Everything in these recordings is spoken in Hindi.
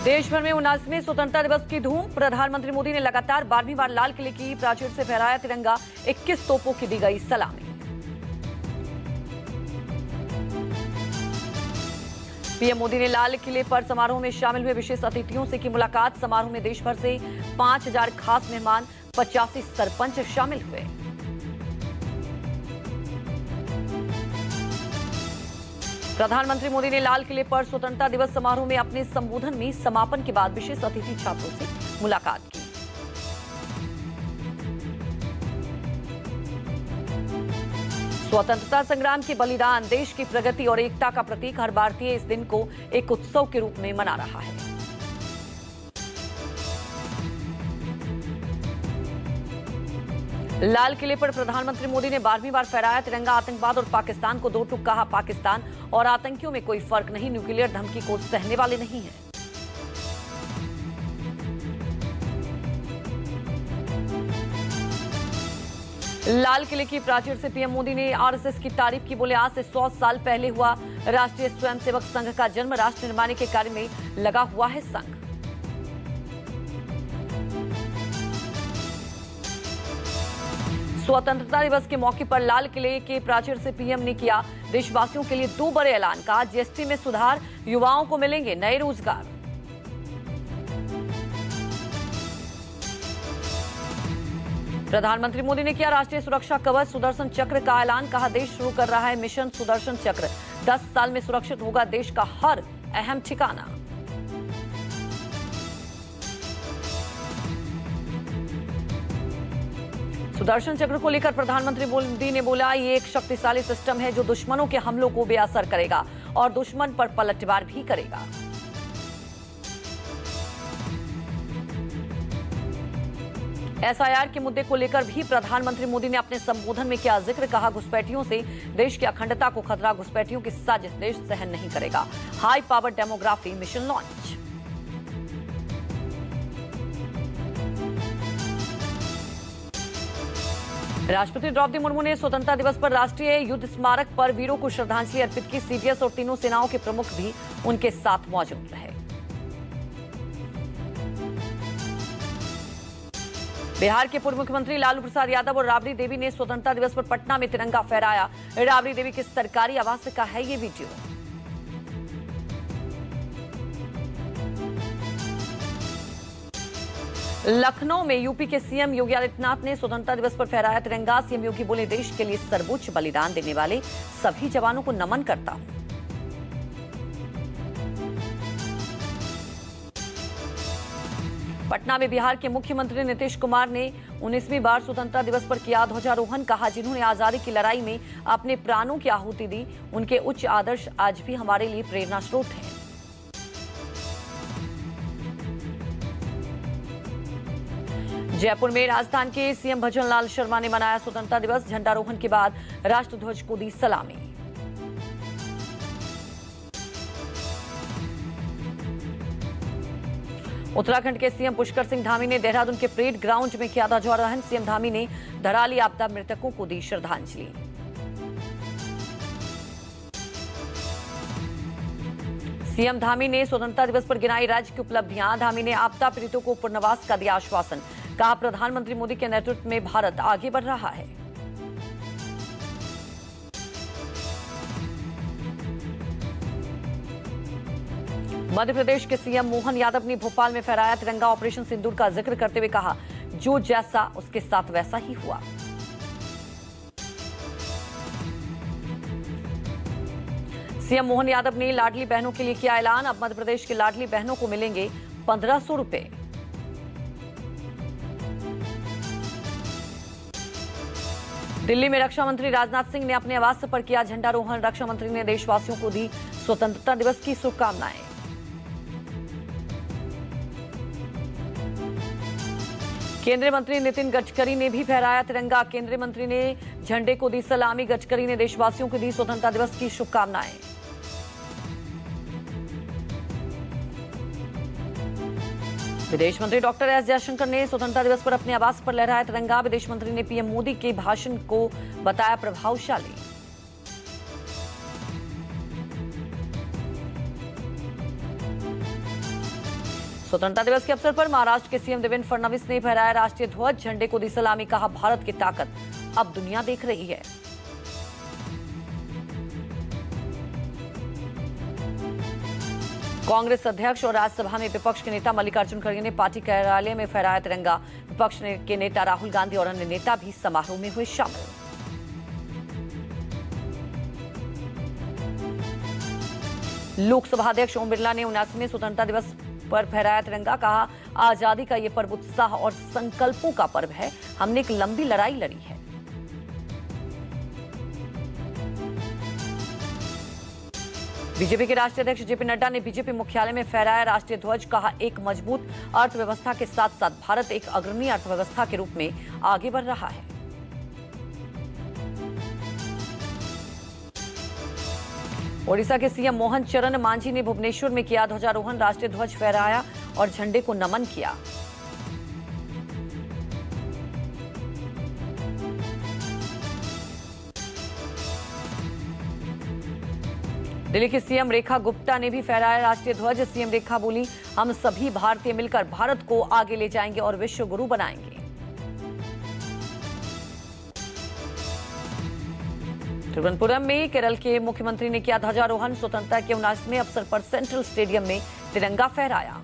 देश भर में 79वें स्वतंत्रता दिवस की धूम। प्रधानमंत्री मोदी ने लगातार 12वीं बार लाल किले की प्राचीर से फहराया तिरंगा। 21 तोपों की दी गई सलामी। पीएम मोदी ने लाल किले पर समारोह में शामिल हुए विशेष अतिथियों से की मुलाकात। समारोह में देश भर से 5000 खास मेहमान, 85 सरपंच शामिल हुए। प्रधानमंत्री मोदी ने लाल किले पर स्वतंत्रता दिवस समारोह में अपने संबोधन में समापन के बाद विशेष अतिथि छात्रों से मुलाकात की। स्वतंत्रता संग्राम के बलिदान, देश की प्रगति और एकता का प्रतीक। हर भारतीय इस दिन को एक उत्सव के रूप में मना रहा है। लाल किले पर प्रधानमंत्री मोदी ने 12वीं बार फहराया तिरंगा। आतंकवाद और पाकिस्तान को दो टूक कहा। पाकिस्तान और आतंकियों में कोई फर्क नहीं, न्यूक्लियर धमकी को सहने वाले नहीं हैं। लाल किले की प्राचीर से पीएम मोदी ने आरएसएस की तारीफ की। बोले, आज से 100 साल पहले हुआ राष्ट्रीय स्वयंसेवक संघ का जन्म। राष्ट्र निर्माण के कार्य में लगा हुआ है संघ। स्वतंत्रता दिवस के मौके पर लाल किले के प्राचीर से पीएम ने किया देशवासियों के लिए 2 बड़े ऐलान। कहा, जीएसटी में सुधार, युवाओं को मिलेंगे नए रोजगार। प्रधानमंत्री मोदी ने किया राष्ट्रीय सुरक्षा कवच सुदर्शन चक्र का ऐलान। कहा, देश शुरू कर रहा है मिशन सुदर्शन चक्र। 10 साल में सुरक्षित होगा देश का हर अहम ठिकाना। सुदर्शन चक्र को लेकर प्रधानमंत्री मोदी ने बोला, ये एक शक्तिशाली सिस्टम है जो दुश्मनों के हमलों को बेअसर करेगा और दुश्मन पर पलटवार भी करेगा। एसआईआर के मुद्दे को लेकर भी प्रधानमंत्री मोदी ने अपने संबोधन में किया जिक्र। कहा, घुसपैठियों से देश की अखंडता को खतरा, घुसपैठियों की साजिश देश सहन नहीं करेगा। High power demography mission launch. राष्ट्रपति द्रौपदी मुर्मू ने स्वतंत्रता दिवस पर राष्ट्रीय युद्ध स्मारक पर वीरों को श्रद्धांजलि अर्पित की। सीडीएस और तीनों सेनाओं के प्रमुख भी उनके साथ मौजूद रहे। बिहार के पूर्व मुख्यमंत्री लालू प्रसाद यादव और राबड़ी देवी ने स्वतंत्रता दिवस पर पटना में तिरंगा फहराया। राबड़ी देवी के सरकारी आवास से का है ये वीडियो। लखनऊ में यूपी के सीएम योगी आदित्यनाथ ने स्वतंत्रता दिवस पर फहराया तिरंगा। सीएम योगी बोले, देश के लिए सर्वोच्च बलिदान देने वाले सभी जवानों को नमन करता हूं। पटना में बिहार के मुख्यमंत्री नीतीश कुमार ने 19वीं बार स्वतंत्रता दिवस पर किया ध्वजारोहण। कहा, जिन्होंने आजादी की लड़ाई में अपने प्राणों की आहुति दी, उनके उच्च आदर्श आज भी हमारे लिए प्रेरणा स्रोत हैं। जयपुर में राजस्थान के सीएम भजनलाल शर्मा ने मनाया स्वतंत्रता दिवस। झंडारोहण के बाद राष्ट्रध्वज को दी सलामी। उत्तराखंड के सीएम पुष्कर सिंह धामी ने देहरादून के परेड ग्राउंड में किया ध्वजारोहण। सीएम धामी ने धराली आपदा मृतकों को दी श्रद्धांजलि। सीएम धामी ने स्वतंत्रता दिवस पर गिनाई राज्य की उपलब्धियां। धामी ने आपदा पीड़ितों को पुनर्वास का दिया आश्वासन। कहा, प्रधानमंत्री मोदी के नेतृत्व में भारत आगे बढ़ रहा है। मध्य प्रदेश के सीएम मोहन यादव ने भोपाल में फहराया तिरंगा। ऑपरेशन सिंदूर का जिक्र करते हुए कहा, जो जैसा उसके साथ वैसा ही हुआ। सीएम मोहन यादव ने लाडली बहनों के लिए किया ऐलान। अब मध्य प्रदेश की लाडली बहनों को मिलेंगे 1500 रुपए। दिल्ली में रक्षा मंत्री राजनाथ सिंह ने अपने आवास पर किया झंडारोहण। रक्षा मंत्री ने देशवासियों को दी स्वतंत्रता दिवस की शुभकामनाएं। केंद्रीय मंत्री नितिन गडकरी ने भी फहराया तिरंगा। केंद्रीय मंत्री ने झंडे को दी सलामी। गडकरी ने देशवासियों को दी स्वतंत्रता दिवस की शुभकामनाएं। विदेश मंत्री डॉक्टर एस जयशंकर ने स्वतंत्रता दिवस पर अपने आवास पर लहराया तिरंगा। विदेश मंत्री ने पीएम मोदी के भाषण को बताया प्रभावशाली। स्वतंत्रता दिवस के अवसर पर महाराष्ट्र के सीएम देवेंद्र फडणवीस ने फहराया राष्ट्रीय ध्वज, झंडे को दी सलामी, कहा भारत की ताकत अब दुनिया देख रही है। कांग्रेस अध्यक्ष और राज्यसभा में विपक्ष के नेता मल्लिकार्जुन खड़गे ने पार्टी कार्यालय में फहराया तिरंगा। विपक्ष के नेता राहुल गांधी और अन्य नेता भी समारोह में हुए शामिल। लोकसभा अध्यक्ष ओम बिरला ने 79वें स्वतंत्रता दिवस पर फहराया तिरंगा, कहा आजादी का ये पर्व उत्साह और संकल्पों का पर्व है। हमने एक लंबी लड़ाई लड़ी है। बीजेपी के राष्ट्रीय अध्यक्ष जेपी नड्डा ने बीजेपी मुख्यालय में फहराया राष्ट्रीय ध्वज, कहा एक मजबूत अर्थव्यवस्था के साथ साथ भारत एक अग्रणी अर्थव्यवस्था के रूप में आगे बढ़ रहा है। ओडिशा के सीएम मोहन चरण मांझी ने भुवनेश्वर में किया ध्वजारोहण, राष्ट्रीय ध्वज फहराया और झंडे को नमन किया। दिल्ली की सीएम रेखा गुप्ता ने भी फहराया राष्ट्रीय ध्वज। सीएम रेखा बोली, हम सभी भारतीय मिलकर भारत को आगे ले जाएंगे और विश्व गुरु बनाएंगे। तिरुवनंतपुरम में केरल के मुख्यमंत्री ने किया ध्वजारोहण, स्वतंत्रता के 79वें अवसर पर सेंट्रल स्टेडियम में तिरंगा फहराया।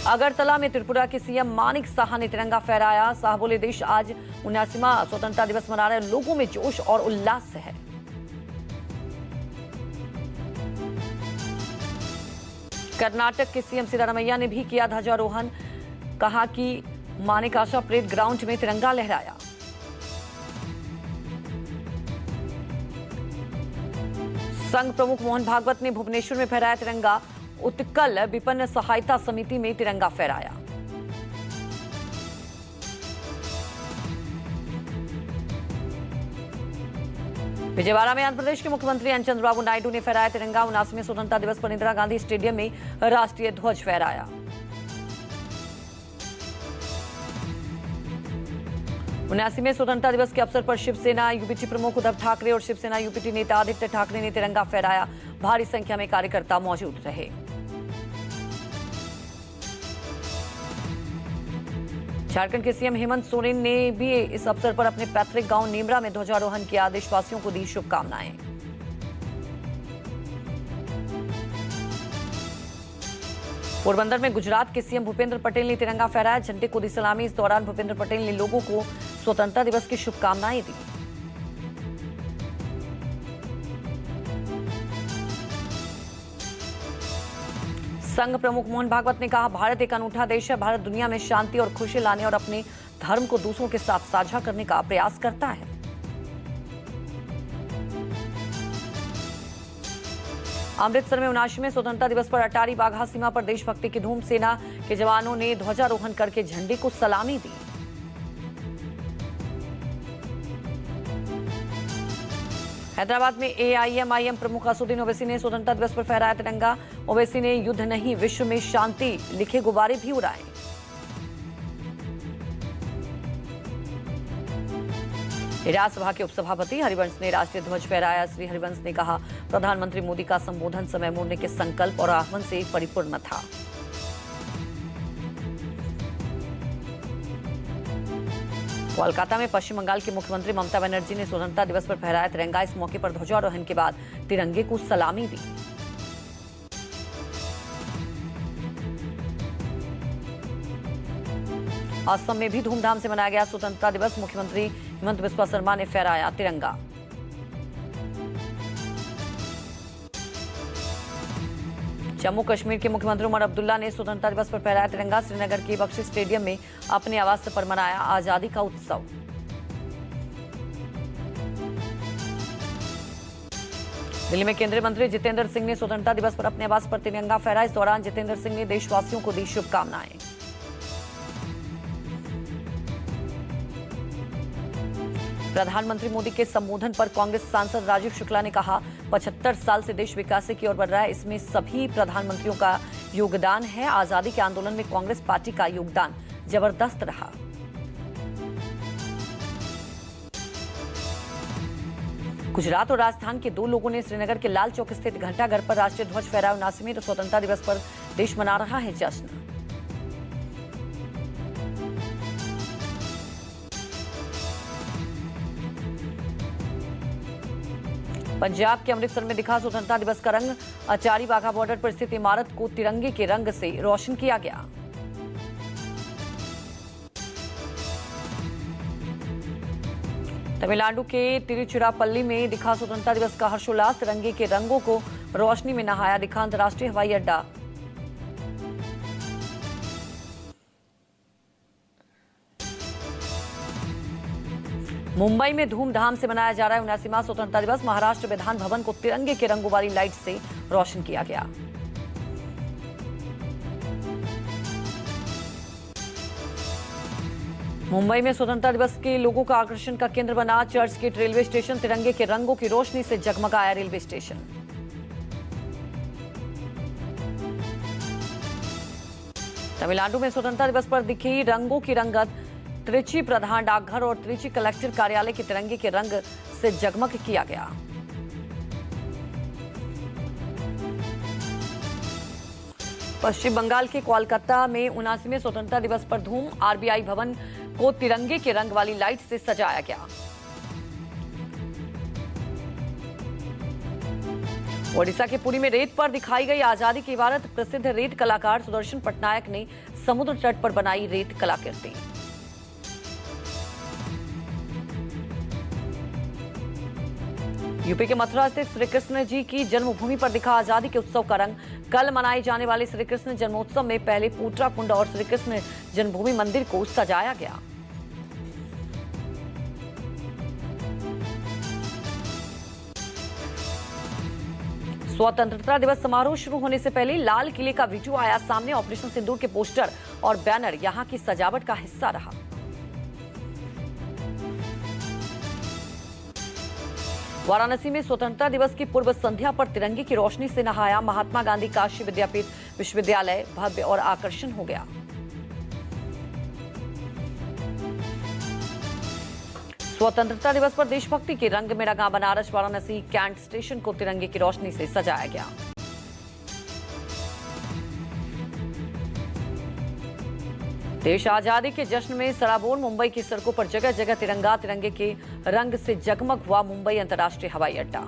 अगरतला में त्रिपुरा के सीएम मानिक साहा ने तिरंगा फहराया। साहा बोले, देश आज 79वां स्वतंत्रता दिवस मना रहे, लोगों में जोश और उल्लास है। कर्नाटक के सीएम सिद्धारमैया ने भी किया ध्वजारोहण, कहा कि मानिक आशा परेड ग्राउंड में तिरंगा लहराया। संघ प्रमुख मोहन भागवत ने भुवनेश्वर में फहराया तिरंगा। उत्कल विपन्न सहायता समिति में तिरंगा फहराया। विजयवाड़ा में आंध्र प्रदेश के मुख्यमंत्री एन चंद्रबाबू नायडू ने फहराया तिरंगा। 79वें स्वतंत्रता दिवस पर इंदिरा गांधी स्टेडियम में राष्ट्रीय ध्वज फहराया। 79वें स्वतंत्रता दिवस के अवसर पर शिवसेना यूपीटी प्रमुख उद्धव ठाकरे और शिवसेना यूपीटी नेता आदित्य ठाकरे ने तिरंगा फहराया। भारी संख्या में कार्यकर्ता मौजूद रहे। झारखंड के सीएम हेमंत सोरेन ने भी इस अवसर पर अपने पैतृक गांव नेमरा में ध्वजारोहण किया। देशवासियों को दी शुभकामनाएं। पोरबंदर में गुजरात के सीएम भूपेंद्र पटेल ने तिरंगा फहराया, झंडे को दी सलामी। इस दौरान भूपेंद्र पटेल ने लोगों को स्वतंत्रता दिवस की शुभकामनाएं दी। संघ प्रमुख मोहन भागवत ने कहा, भारत एक अनूठा देश है। भारत दुनिया में शांति और खुशी लाने और अपने धर्म को दूसरों के साथ साझा करने का प्रयास करता है। अमृतसर में 79वें स्वतंत्रता दिवस पर अटारी वाघा सीमा पर देशभक्ति की धूम। सेना के जवानों ने ध्वजारोहण करके झंडे को सलामी दी। हैदराबाद में एआईएमआईएम प्रमुख असदुद्दीन ओवैसी ने स्वतंत्रता दिवस पर फहराया तिरंगा। ओवैसी ने युद्ध नहीं विश्व में शांति लिखे गुब्बारे भी उड़ाए। राज्यसभा के उपसभापति हरिवंश ने राष्ट्रीय ध्वज फहराया। श्री हरिवंश ने कहा, प्रधानमंत्री मोदी का संबोधन समय मोड़ने के संकल्प और आह्वान से परिपूर्ण था। कोलकाता में पश्चिम बंगाल के मुख्यमंत्री ममता बनर्जी ने स्वतंत्रता दिवस पर फहराया तिरंगा। इस मौके पर ध्वजारोहण के बाद तिरंगे को सलामी दी। असम में भी धूमधाम से मनाया गया स्वतंत्रता दिवस। मुख्यमंत्री हेमंत बिस्वा शर्मा ने फहराया तिरंगा। जम्मू कश्मीर के मुख्यमंत्री उमर अब्दुल्ला ने स्वतंत्रता दिवस पर फहराया तिरंगा। श्रीनगर के बख्शी स्टेडियम में अपने आवास पर मनाया आजादी का उत्सव। दिल्ली में केंद्रीय मंत्री जितेंद्र सिंह ने स्वतंत्रता दिवस पर अपने आवास पर तिरंगा फहराया। इस दौरान जितेंद्र सिंह ने देशवासियों को दी शुभकामनाएं। प्रधानमंत्री मोदी के संबोधन पर कांग्रेस सांसद राजीव शुक्ला ने कहा, 75 साल से देश विकास की ओर बढ़ रहा है। इसमें सभी प्रधानमंत्रियों का योगदान है। आजादी के आंदोलन में कांग्रेस पार्टी का योगदान जबरदस्त रहा। गुजरात और राजस्थान के 2 लोगों ने श्रीनगर के लाल चौक स्थित घंटाघर पर राष्ट्रीय ध्वज फहराया। 79वें स्वतंत्रता दिवस पर देश मना रहा है जश्न। पंजाब के अमृतसर में दिखा स्वतंत्रता दिवस का रंग। अचारी वाघा बॉर्डर पर स्थित इमारत को तिरंगे के रंग से रोशन किया गया। तमिलनाडु के तिरुचिरापल्ली में दिखा स्वतंत्रता दिवस का हर्षोल्लास। तिरंगे के रंगों को रोशनी में नहाया। दिखा अंतर्राष्ट्रीय हवाई अड्डा। मुंबई में धूमधाम से मनाया जा रहा है 79वां स्वतंत्रता दिवस। महाराष्ट्र विधान भवन को तिरंगे के रंगों वाली लाइट से रोशन किया गया। मुंबई में स्वतंत्रता दिवस के लोगों का आकर्षण का केंद्र बना चर्च गेट रेलवे स्टेशन। तिरंगे के रंगों की रोशनी से जगमगाया रेलवे स्टेशन। तमिलनाडु में स्वतंत्रता दिवस पर दिखी रंगों की रंगत। त्रिची प्रधान डाकघर और त्रिची कलेक्टर कार्यालय के तिरंगे के रंग से जगमग किया गया। पश्चिम बंगाल के कोलकाता में 79वें स्वतंत्रता दिवस पर धूम। आरबीआई भवन को तिरंगे के रंग वाली लाइट से सजाया गया। ओडिशा के पुरी में रेत पर दिखाई गई आजादी की इबारत। प्रसिद्ध रेत कलाकार सुदर्शन पटनायक ने समुद्र तट पर बनाई रेत कलाकृति। यूपी के मथुरा स्थित श्री कृष्ण जी की जन्मभूमि पर दिखा आजादी के उत्सव का रंग। कल मनाए जाने वाले श्री कृष्ण जन्मोत्सव में पहले पूटरा कुंड और श्री कृष्ण जन्मभूमि मंदिर को सजाया गया। स्वतंत्रता दिवस समारोह शुरू होने से पहले लाल किले का वीडियो आया सामने। ऑपरेशन सिंदूर के पोस्टर और बैनर यहां की सजावट का हिस्सा रहा। वाराणसी में स्वतंत्रता दिवस की पूर्व संध्या पर तिरंगे की रोशनी से नहाया। महात्मा गांधी काशी विद्यापीठ विश्वविद्यालय भव्य और आकर्षण हो गया। स्वतंत्रता दिवस पर देशभक्ति के रंग में रंगा बनारस। वाराणसी कैंट स्टेशन को तिरंगे की रोशनी से सजाया गया। देश आजादी के जश्न में सराबोर। मुंबई की सड़कों पर जगह जगह तिरंगा। तिरंगे के रंग से जगमग हुआ मुंबई अंतर्राष्ट्रीय हवाई अड्डा।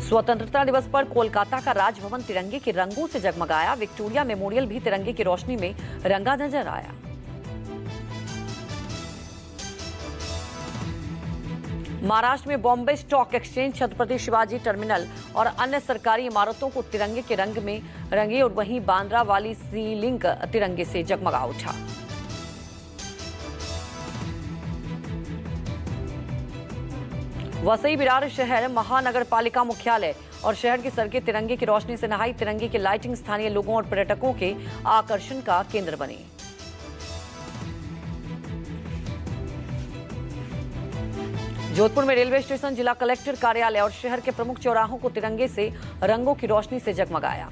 स्वतंत्रता दिवस पर कोलकाता का राजभवन तिरंगे के रंगों से जगमगाया। विक्टोरिया मेमोरियल भी तिरंगे की रोशनी में रंगा नजर आया। महाराष्ट्र में Bombay stock exchange, Chhatrapati Shivaji terminal और अन्य सरकारी इमारतों को तिरंगे के रंग में रंगे और वहीं बांद्रा वाली सी लिंक तिरंगे से जगमगा उठा। वसई विरार शहर महानगर पालिका मुख्यालय और शहर की सड़कें तिरंगे की रोशनी से नहाई। तिरंगे की लाइटिंग स्थानीय लोगों और पर्यटकों के आकर्षण का केंद्र बनी। जोधपुर में रेलवे स्टेशन, जिला कलेक्टर कार्यालय और शहर के प्रमुख चौराहों को तिरंगे से रंगों की रोशनी से जगमगाया।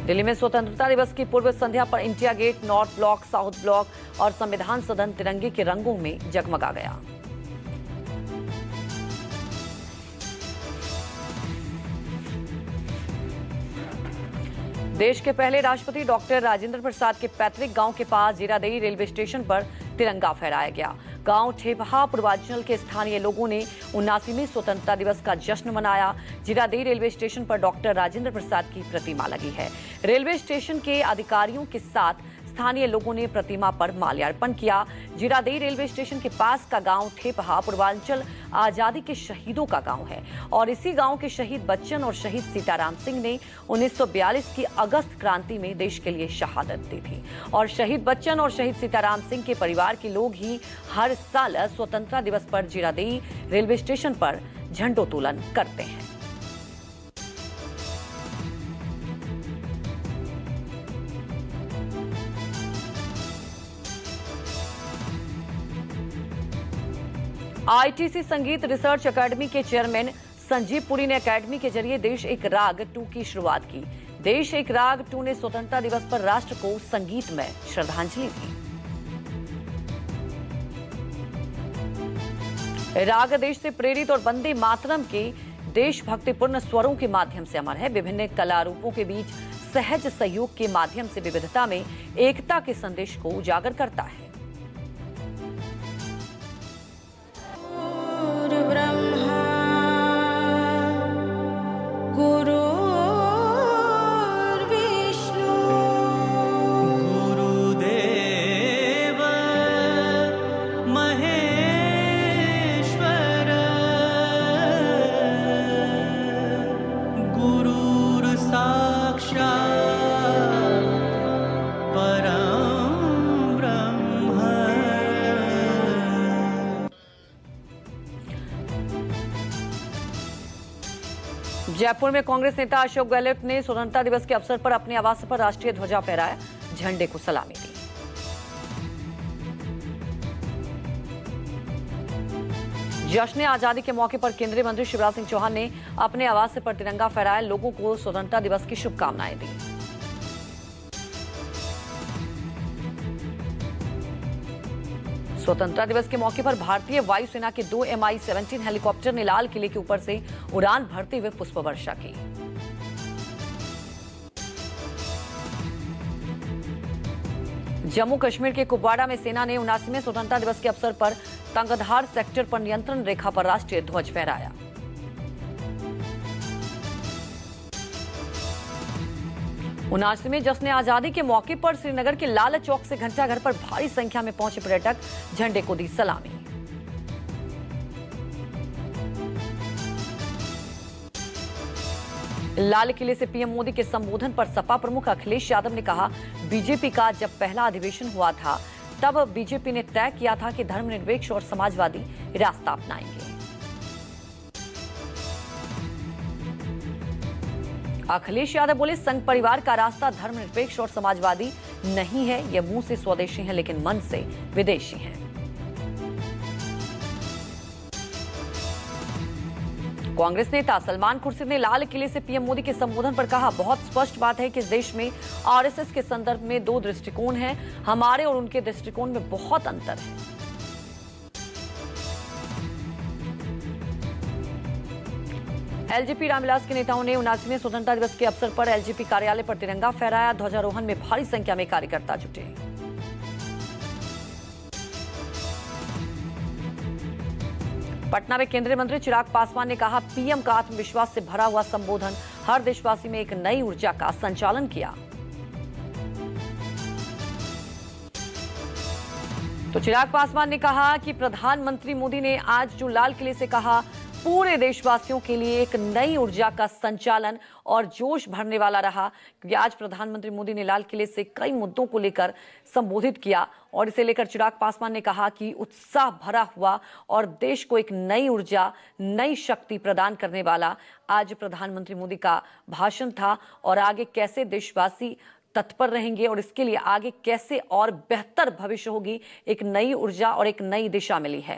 दिल्ली में स्वतंत्रता दिवस की पूर्व संध्या पर India Gate, North Block, South Block और संविधान सदन तिरंगे के रंगों में जगमगा गया। देश के पहले राष्ट्रपति डॉक्टर राजेंद्र प्रसाद के पैतृक गांव के पास जीरादेई रेलवे स्टेशन पर तिरंगा फहराया गया। गांव ठेपहा पूर्वांचल के स्थानीय लोगों ने 79वें स्वतंत्रता दिवस का जश्न मनाया। जीरादेई रेलवे स्टेशन पर डॉक्टर राजेंद्र प्रसाद की प्रतिमा लगी है। रेलवे स्टेशन के अधिकारियों के साथ स्थानीय लोगों ने प्रतिमा पर माल्यार्पण किया। जीरादेई रेलवे स्टेशन के पास का गांव ठेपहा पूर्वांचल आजादी के शहीदों का गांव है और इसी गांव के शहीद बच्चन और शहीद सीताराम सिंह ने 1942 की अगस्त क्रांति में देश के लिए शहादत दी थी और शहीद बच्चन और शहीद सीताराम सिंह के परिवार के लोग ही हर साल स्वतंत्रता दिवस पर जीरादेई रेलवे स्टेशन पर झंडोत्तोलन करते हैं। आईटीसी संगीत रिसर्च एकेडमी के चेयरमैन संजीव पुरी ने एकेडमी के जरिए देश एक राग 2 की शुरुआत की। देश एक राग 2 ने स्वतंत्रता दिवस पर राष्ट्र को संगीतमय श्रद्धांजलि दी। राग देश से प्रेरित और वंदे मातरम के देशभक्तिपूर्ण स्वरों के माध्यम से अमर है। विभिन्न कला रूपों के बीच सहज सहयोग के माध्यम से विविधता में एकता के संदेश को उजागर करता है। जयपुर में कांग्रेस नेता अशोक गहलोत ने स्वतंत्रता दिवस के अवसर पर अपने आवास पर राष्ट्रीय ध्वजा फहराया, झंडे को सलामी दी। जश्न आजादी के मौके पर केंद्रीय मंत्री शिवराज सिंह चौहान ने अपने आवास पर तिरंगा फहराया, लोगों को स्वतंत्रता दिवस की शुभकामनाएं दी। स्वतंत्रता दिवस के मौके पर भारतीय वायुसेना के 2 Mi-17 हेलीकॉप्टर ने लाल किले के ऊपर से उड़ान भरते हुए पुष्प वर्षा की। जम्मू कश्मीर के कुपवाड़ा में सेना ने 79वें स्वतंत्रता दिवस के अवसर पर तंगधार सेक्टर पर नियंत्रण रेखा पर राष्ट्रीय ध्वज फहराया। उनासीवें जश्न आजादी के मौके पर श्रीनगर के लाल चौक से घंटाघर पर भारी संख्या में पहुंचे पर्यटक, झंडे को दी सलामी। लाल किले से पीएम मोदी के संबोधन पर सपा प्रमुख अखिलेश यादव ने कहा, बीजेपी का जब पहला अधिवेशन हुआ था तब बीजेपी ने तय किया था कि धर्मनिरपेक्ष और समाजवादी रास्ता अपनाएंगे। अखिलेश यादव बोले, संघ परिवार का रास्ता धर्मनिरपेक्ष और समाजवादी नहीं है। ये मुंह से स्वदेशी हैं लेकिन मन से विदेशी हैं। कांग्रेस नेता सलमान खुर्शीद ने लाल किले से पीएम मोदी के संबोधन पर कहा, बहुत स्पष्ट बात है कि इस देश में आरएसएस के संदर्भ में 2 दृष्टिकोण हैं। हमारे और उनके दृष्टिकोण में बहुत अंतर है। एलजेपी रामविलास के नेताओं ने 79वें स्वतंत्रता दिवस के अवसर पर एलजेपी कार्यालय पर तिरंगा फहराया, ध्वजारोहण में भारी संख्या में कार्यकर्ता जुटे। पटना में केंद्रीय मंत्री चिराग पासवान ने कहा, पीएम का आत्मविश्वास से भरा हुआ संबोधन हर देशवासी में एक नई ऊर्जा का संचालन किया। तो चिराग पासवान ने कहा कि प्रधानमंत्री मोदी ने आज जो लाल किले से कहा, पूरे देशवासियों के लिए एक नई ऊर्जा का संचालन और जोश भरने वाला रहा, क्योंकि आज प्रधानमंत्री मोदी ने लाल किले से कई मुद्दों को लेकर संबोधित किया और इसे लेकर चिराग पासवान ने कहा कि उत्साह भरा हुआ और देश को एक नई ऊर्जा, नई शक्ति प्रदान करने वाला आज प्रधानमंत्री मोदी का भाषण था। और आगे कैसे देशवासी तत्पर रहेंगे और इसके लिए आगे कैसे और बेहतर भविष्य होगी, एक नई ऊर्जा और एक नई दिशा मिली है।